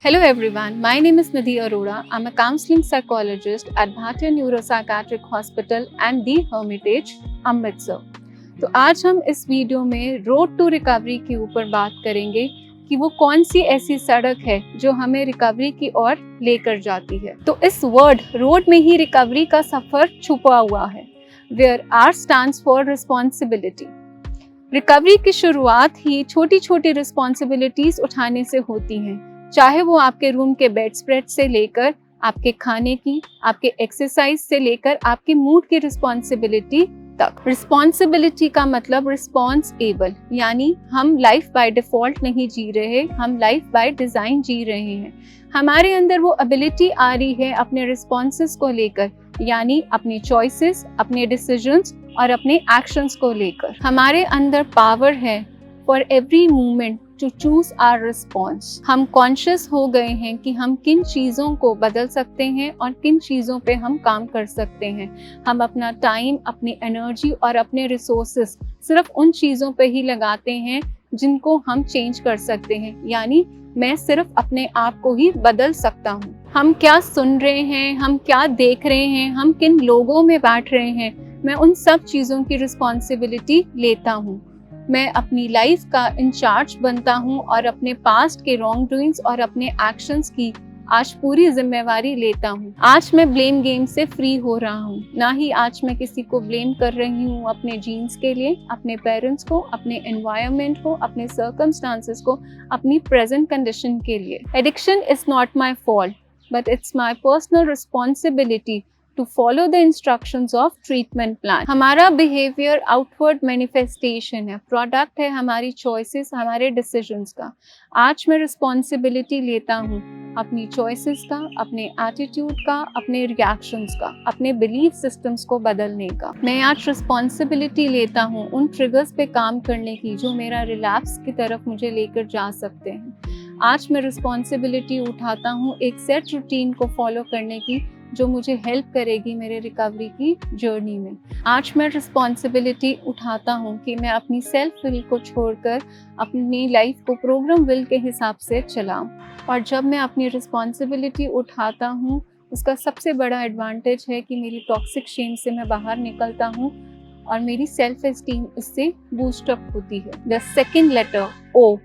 Hello everyone, my name is Nidhi Arora. I'm a counseling psychologist at Bhatia Neuropsychiatric Hospital and The Hermitage, Amritsar. तो आज हम इस video में road to recovery के ऊपर बात करेंगे कि वो कौन सी ऐसी सड़क है जो हमें रिकवरी की ओर लेकर जाती है। तो इस वर्ड रोड में ही रिकवरी का सफर छुपा हुआ है, where R stands for responsibility. Recovery की शुरुआत ही छोटी छोटी रिस्पॉन्सिबिलिटीज उठाने से होती हैं, चाहे वो आपके रूम के बेड स्प्रेड से लेकर आपके खाने की, आपके एक्सरसाइज से लेकर आपके मूड की रिस्पॉन्सिबिलिटी तक। रिस्पॉन्सिबिलिटी का मतलब रिस्पॉन्सिबल, यानी हम लाइफ बाय डिफॉल्ट नहीं जी रहे, हम लाइफ बाय डिजाइन जी रहे हैं। हमारे अंदर वो एबिलिटी आ रही है अपने रिस्पॉन्सेस को लेकर, यानी अपने चॉइसेस, अपने डिसीजंस और अपने एक्शंस को लेकर। हमारे अंदर पावर है for every movement to choose our response. हम कॉन्शियस हो गए हैं कि हम किन चीज़ों को बदल सकते हैं और किन चीज़ों पे हम काम कर सकते हैं। हम अपना टाइम, अपनी एनर्जी और अपने रिसोर्सेस सिर्फ उन चीज़ों पे ही लगाते हैं जिनको हम चेंज कर सकते हैं, यानी मैं सिर्फ अपने आप को ही बदल सकता हूँ। हम क्या सुन रहे हैं, हम क्या देख रहे हैं, हम किन लोगों में बैठ रहे हैं, मैं उन सब चीज़ों की रिस्पॉन्सिबिलिटी लेता हूँ। मैं अपनी लाइफ का इंचार्ज बनता हूँ और अपने पास्ट के रॉन्ग डूइंग्स और अपने एक्शंस की आज पूरी जिम्मेवारी लेता हूँ। आज मैं ब्लेम गेम से फ्री हो रहा हूँ, ना ही आज मैं किसी को ब्लेम कर रही हूँ अपने जीन्स के लिए, अपने पेरेंट्स को, अपने एनवायरनमेंट को, अपने सर्कमस्टांसेस को, अपनी प्रेजेंट कंडीशन के लिए। Addiction is not my fault, but it's my personal responsibility to follow the instructions of treatment plan। हमारा behavior outward manifestation है, product है हमारी choices, हमारे decisions का। आज मैं responsibility लेता हूँ अपनी choices का, अपने attitude का, अपने reactions का, अपने belief systems को बदलने का। मैं आज responsibility लेता हूँ उन triggers पे काम करने की जो मेरा relapse की तरफ मुझे लेकर जा सकते हैं। आज मैं responsibility उठाता हूँ एक set routine को follow करने की जो मुझे हेल्प करेगी मेरे रिकवरी की जर्नी में। आज मैं रिस्पॉन्सिबिलिटी उठाता हूँ कि मैं अपनी सेल्फ विल को छोड़कर अपनी लाइफ को प्रोग्राम विल के हिसाब से चलाऊँ। और जब मैं अपनी रिस्पॉन्सिबिलिटी उठाता हूँ, उसका सबसे बड़ा एडवांटेज है कि मेरी टॉक्सिक शेम से मैं बाहर निकलता हूँ और मेरी सेल्फ एस्टीम इससे बूस्ट अप होती है। The second letter O,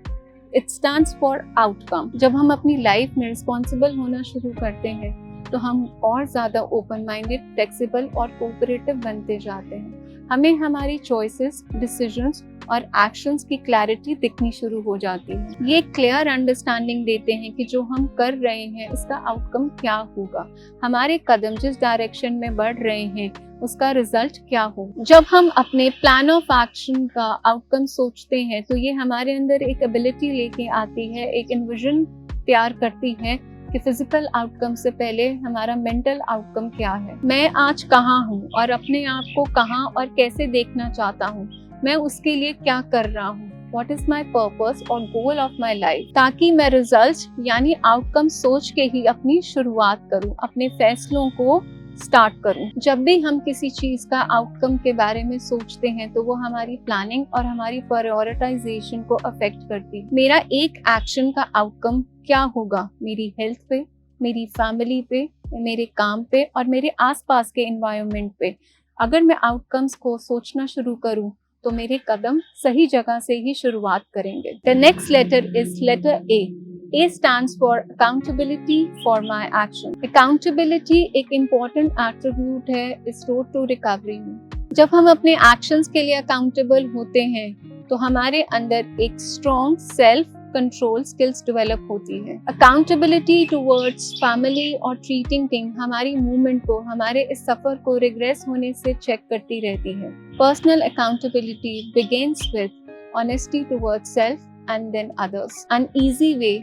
it stands for outcome. जब हम अपनी लाइफ में रिस्पॉन्सिबल होना शुरू करते हैं तो हम और ज़्यादा ओपन माइंडेड, फ्लेक्सिबल और कोऑपरेटिव बनते जाते हैं। हमें हमारी चॉइसेस, डिसीजंस और एक्शंस की क्लैरिटी दिखनी शुरू हो जाती है। ये क्लियर अंडरस्टैंडिंग देते हैं कि जो हम कर रहे हैं इसका आउटकम क्या होगा, हमारे कदम जिस डायरेक्शन में बढ़ रहे हैं उसका रिजल्ट क्या हो। जब हम अपने प्लान ऑफ एक्शन का आउटकम सोचते हैं तो ये हमारे अंदर एक एबिलिटी लेके आती है, एक इन्विजन तैयार करती है कि फिजिकल आउटकम से पहले हमारा मेंटल आउटकम क्या है। मैं आज कहाँ हूँ और अपने आप को कहाँ और कैसे देखना चाहता हूँ, मैं उसके लिए क्या कर रहा हूँ, व्हाट इज माई पर्पस और गोल ऑफ माई लाइफ, ताकि मैं रिजल्ट यानी आउटकम सोच के ही अपनी शुरुआत करूँ, अपने फैसलों को स्टार्ट करूं। जब भी हम किसी चीज का आउटकम के बारे में सोचते हैं तो वो हमारी प्लानिंग और हमारी प्रायोरिटाइजेशन को अफेक्ट करती है। मेरा एक एक्शन का आउटकम क्या होगा मेरी हेल्थ पे, मेरी फैमिली पे, मेरे काम पे और मेरे आसपास के एनवायरनमेंट पे। अगर मैं आउटकम्स को सोचना शुरू करूं तो मेरे कदम सही जगह से ही शुरुआत करेंगे। The next letter is letter A. A stands for accountability for my action. Accountability एक important attribute है इस road to recovery में। जब हम अपने actions के लिए accountable होते हैं तो हमारे अंदर एक strong self control skills develop होती है। Accountability towards family और treating thing हमारी movement को, हमारे इस सफर को regress होने से check करती रहती है। Personal accountability begins with honesty towards self and then others. An easy way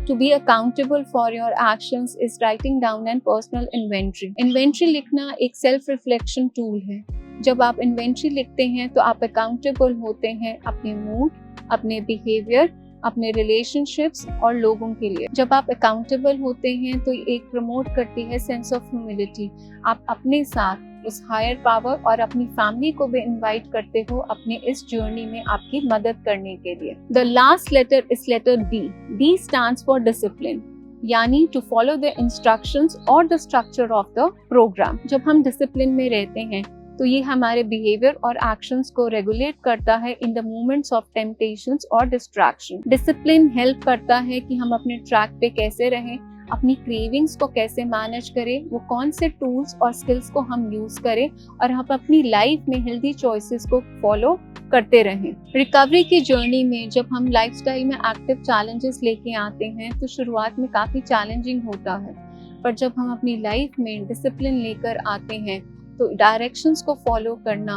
to be accountable for your actions is writing down an personal inventory. Inventory लिखना एक self reflection tool है। जब आप inventory लिखते हैं तो आप accountable होते हैं अपने mood, अपने behavior, अपने relationships और लोगों के लिए। जब आप accountable होते हैं तो एक promote करती है sense of humility। आप अपने साथ उस हायर पावर और अपनी फैमिली को भी इनवाइट करते हो अपने इस जर्नी में आपकी मदद करने के लिए। The last letter is letter B. B stands for discipline. यानी टू फॉलो द इंस्ट्रक्शंस और the structure of the program. जब हम डिसिप्लिन में रहते हैं तो ये हमारे बिहेवियर और एक्शंस को रेगुलेट करता है in the moments of temptations और डिस्ट्रैक्शन। डिसिप्लिन हेल्प करता है कि हम अपने ट्रैक पे कैसे रहें, अपनी क्रेविंग्स को कैसे मैनेज करें, वो कौन से टूल्स और स्किल्स को हम यूज करें और हम अपनी लाइफ में हेल्दी चॉइसेस को फॉलो करते रहें। रिकवरी की जर्नी में जब हम लाइफस्टाइल में एक्टिव चैलेंजेस लेके आते हैं तो शुरुआत में काफ़ी चैलेंजिंग होता है, पर जब हम अपनी लाइफ में डिसिप्लिन लेकर आते हैं तो डायरेक्शंस को फॉलो करना,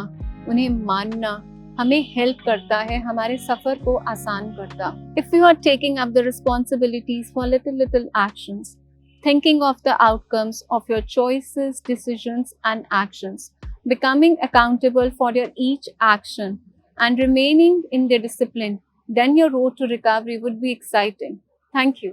उन्हें मानना हमें हेल्प करता है, हमारे सफर को आसान करता। If you are taking up the responsibilities for little actions, thinking of the outcomes of your choices, decisions, and actions, becoming accountable for your each action, and remaining in the discipline, then your road to recovery would be exciting. Thank you.